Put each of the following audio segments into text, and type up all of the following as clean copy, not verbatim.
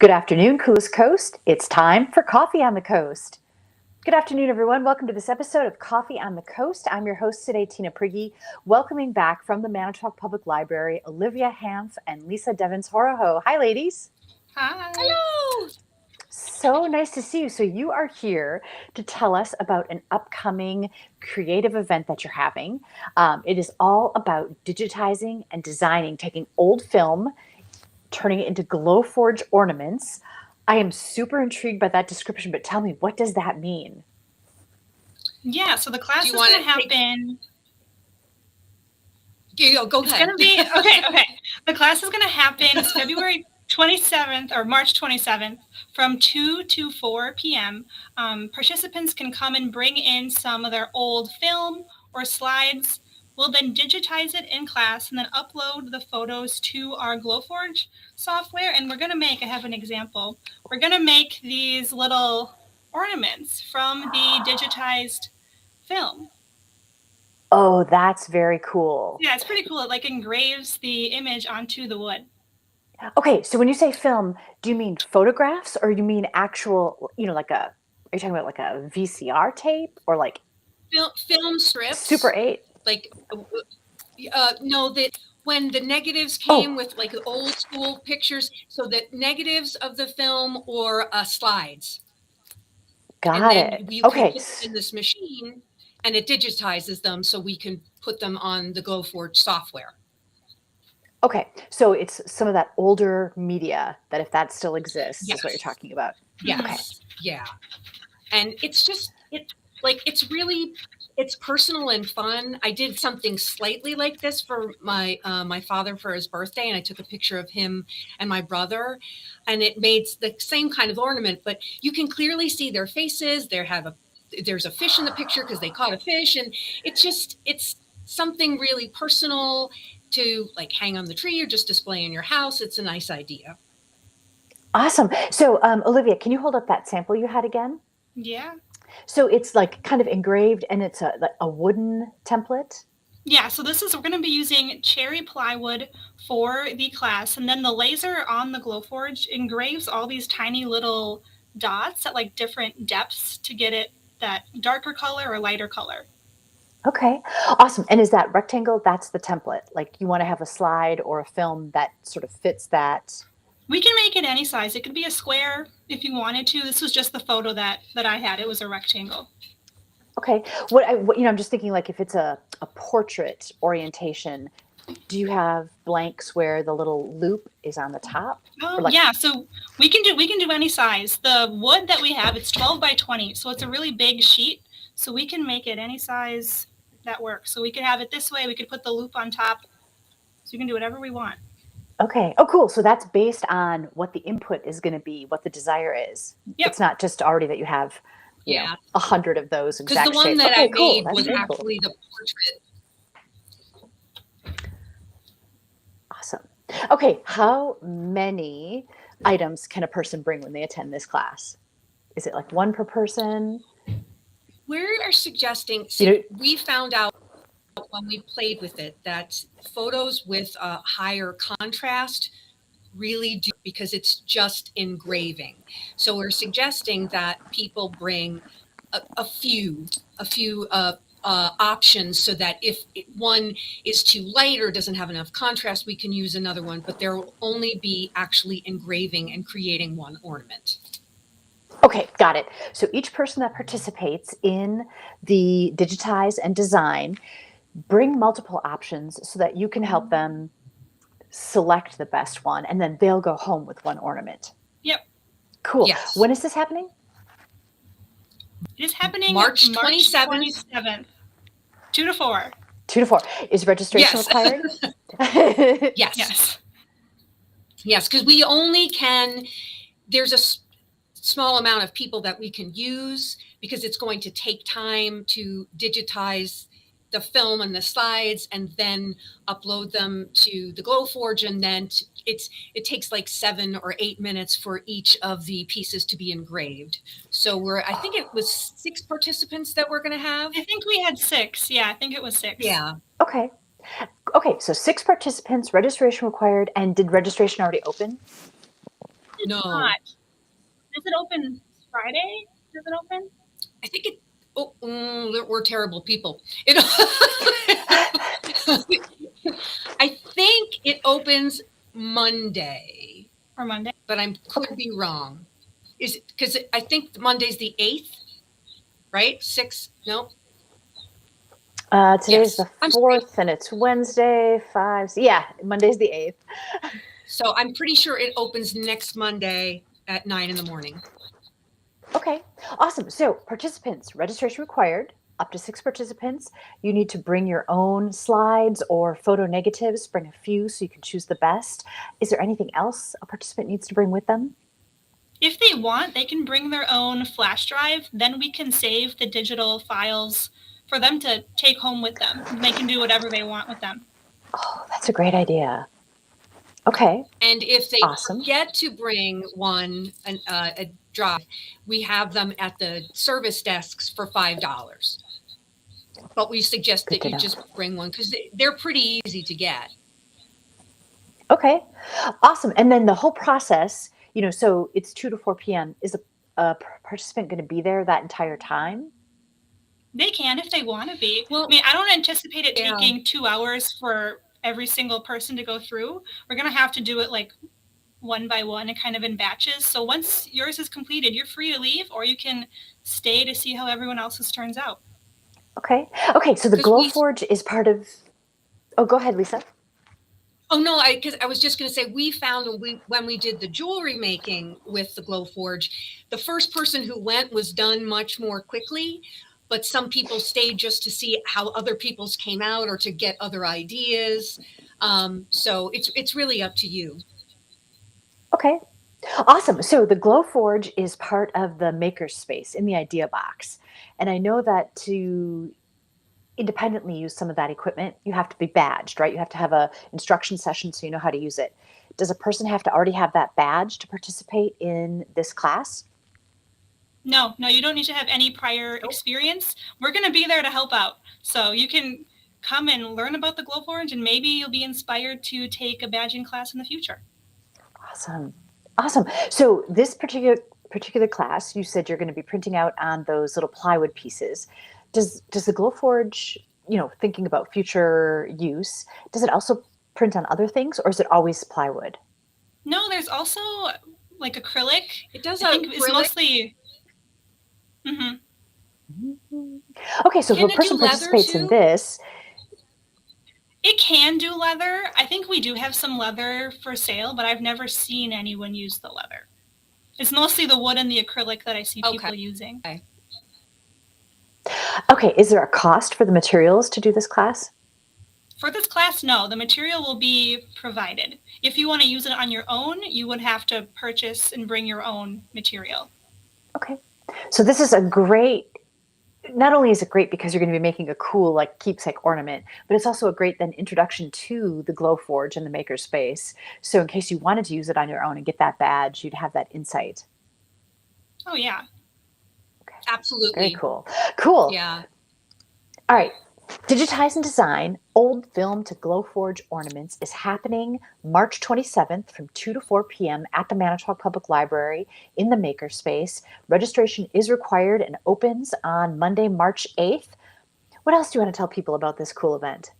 Good afternoon, Coolest Coast. It's time for Coffee on the Coast. Good afternoon, everyone. Welcome to this episode of Coffee on the Coast. I'm your host today, Tina Prigge, welcoming back from the Manitowoc Public Library, Olivia, Hanf, and Lisa Devins-Horohoe. Hi, ladies. Hi. Hello. So nice to see you. So you are here to tell us about an upcoming creative event that you're having. It is all about digitizing and designing, taking old film, turning it into Glowforge ornaments. I am super intrigued by that description, but tell me, what does that mean? Yeah, so the class is going to happen. Go ahead. It's going to be okay. The class is going to happen. It's February 27th or March 27th from 2 to 4 p.m. Participants can come and bring in some of their old film or slides. We'll then digitize it in class and then upload the photos to our Glowforge software. And we're going to make, I have an example, we're going to make these little ornaments from the digitized film. Oh, that's very cool. Yeah, it's pretty cool. It like engraves the image onto the wood. Okay, so when you say film, do you mean photographs or you mean actual, like are you talking about like a VCR tape or like film strips? Super 8? Like, no, that when the negatives came with like old school pictures, so that negatives of the film or slides. Got it. You can put them in this machine and it digitizes them so we can put them on the Glowforge software. Okay, so it's some of that older media that if that still exists is what you're talking about. Yes. Okay. Yeah. And it's just, it's personal and fun. I did something slightly like this for my my father for his birthday, and I took a picture of him and my brother, and it made the same kind of ornament, but you can clearly see their faces. There's a fish in the picture because they caught a fish, and it's something really personal to like hang on the tree or just display in your house. It's a nice idea. Awesome. So Olivia, can you hold up that sample you had again? Yeah. So it's like kind of engraved and it's a wooden template? Yeah, so we're going to be using cherry plywood for the class, and then the laser on the Glowforge engraves all these tiny little dots at like different depths to get it that darker color or lighter color. Okay, awesome. And is that rectangle, that's the template? Like you want to have a slide or a film that sort of fits that? We can make it any size. It could be a square if you wanted to. This was just the photo that I had. It was a rectangle. Okay. I'm just thinking like if it's a portrait orientation, do you have blanks where the little loop is on the top? Yeah, so we can do any size. The wood that we have, it's 12 by 20, so it's a really big sheet. So we can make it any size that works. So we could have it this way. We could put the loop on top. So you can do whatever we want. Okay. Oh, cool. So that's based on what the input is going to be, what the desire is. Yep. It's not just already that you have, 100 of those exact shapes. Because the one that I made was actually the portrait. Awesome. Okay. How many items can a person bring when they attend this class? Is it like one per person? We are suggesting, we found out when we played with it that photos with a higher contrast really do, because it's just engraving. So we're suggesting that people bring a few options so that if one is too light or doesn't have enough contrast, we can use another one, but there will only be actually engraving and creating one ornament. Okay, got it. So each person that participates in the Digitize and Design, bring multiple options so that you can help them select the best one, and then they'll go home with one ornament. Yep. Cool. Yes. When is this happening? It is happening March 27th. 2 to 4. 2 to 4. Is registration required? Yes. Yes, because we only can, there's a small amount of people that we can use because it's going to take time to digitize the film and the slides and then upload them to the Glowforge, and then it takes like 7 or 8 minutes for each of the pieces to be engraved. So I think it was 6 participants that we're going to have. I think we had 6. Yeah, I think it was 6. Yeah. Okay, so 6 participants, registration required. And did registration already open? No. not. Does it open Friday? Does it open? I think it. Oh, we're terrible people. I think it opens Monday. Or Monday. But I could be wrong. Is it because I think Monday's the 8th, right? 6th? No. Today's the 4th, and it's Wednesday, 5. Yeah, Monday's the 8th. So I'm pretty sure it opens next Monday at 9 in the morning. Okay, awesome. So participants, registration required, up to 6 participants. You need to bring your own slides or photo negatives, bring a few so you can choose the best. Is there anything else a participant needs to bring with them? If they want, they can bring their own flash drive. Then we can save the digital files for them to take home with them. They can do whatever they want with them. Oh, that's a great idea. Okay. And if they forget to bring a drive, we have them at the service desks for $5. But we suggest that you just bring one because they're pretty easy to get. Okay, awesome. And then the whole process, so it's 2 to 4 p.m. Is a participant going to be there that entire time? They can if they want to be. Well, I mean, I don't anticipate it taking 2 hours for every single person to go through. We're going to have to do it like one by one and kind of in batches. So once yours is completed, you're free to leave, or you can stay to see how everyone else's turns out. Okay. So the Glowforge is part of... Oh, go ahead, Lisa. Oh, no, because I was just going to say, we found when we did the jewelry making with the Glowforge, the first person who went was done much more quickly, but some people stayed just to see how other people's came out or to get other ideas. So it's really up to you. Okay, awesome. So the Glowforge is part of the makerspace in the idea box. And I know that to independently use some of that equipment, you have to be badged, right? You have to have a instruction session so you know how to use it. Does a person have to already have that badge to participate in this class? No, you don't need to have any prior experience. We're going to be there to help out. So you can come and learn about the Glowforge, and maybe you'll be inspired to take a badging class in the future. Awesome. So this particular class, you said you're going to be printing out on those little plywood pieces. Does the Glowforge, thinking about future use, does it also print on other things, or is it always plywood? No, there's also like acrylic. It does. I think it's mostly. Okay, so if a person participates in this, it can do leather. I think we do have some leather for sale, but I've never seen anyone use the leather. It's mostly the wood and the acrylic that I see people using. Okay, is there a cost for the materials to do this class? For this class, no. The material will be provided. If you want to use it on your own, you would have to purchase and bring your own material. Okay, so this is not only is it great because you're going to be making a cool keepsake ornament, but it's also a great introduction to the Glowforge and the makerspace. So in case you wanted to use it on your own and get that badge, you'd have that insight. Oh, yeah. Okay. Absolutely. Very cool. Yeah. All right. Digitize and Design, Old Film to Glowforge Ornaments is happening March 27th from 2 to 4 p.m. at the Manitowoc Public Library in the Makerspace. Registration is required and opens on Monday, March 8th. What else do you want to tell people about this cool event?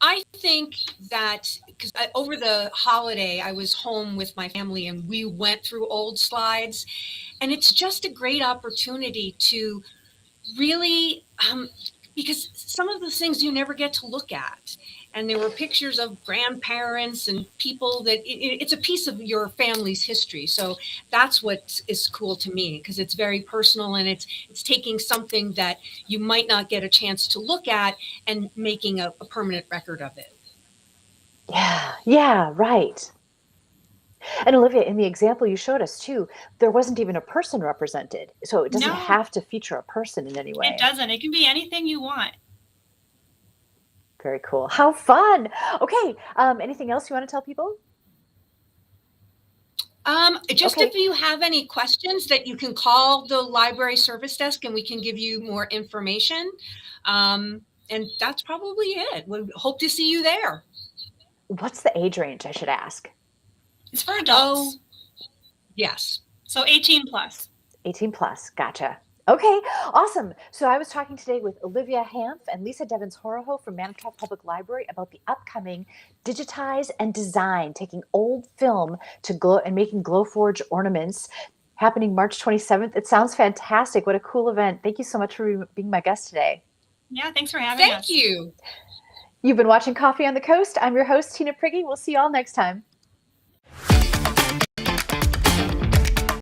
I think that because over the holiday, I was home with my family and we went through old slides, and it's just a great opportunity to really, because some of the things you never get to look at. And there were pictures of grandparents and people that it's a piece of your family's history. So that's what is cool to me, because it's very personal and it's taking something that you might not get a chance to look at and making a permanent record of it. Yeah, right. And Olivia, in the example you showed us too, there wasn't even a person represented. So it doesn't have to feature a person in any way. It doesn't. It can be anything you want. Very cool. How fun. Okay. Anything else you want to tell people? If you have any questions, that you can call the library service desk and we can give you more information. And that's probably it. We hope to see you there. What's the age range, I should ask? It's for adults. Oh, yes. So 18 plus. 18 plus. Gotcha. Okay, awesome. So I was talking today with Olivia Hanf and Lisa Devins-Horohoe from Manitowoc Public Library about the upcoming Digitize and Design, taking old film to glow and making Glowforge ornaments, happening March 27th. It sounds fantastic. What a cool event. Thank you so much for being my guest today. Yeah, thanks for having us. Thank you. You've been watching Coffee on the Coast. I'm your host, Tina Prigge. We'll see you all next time.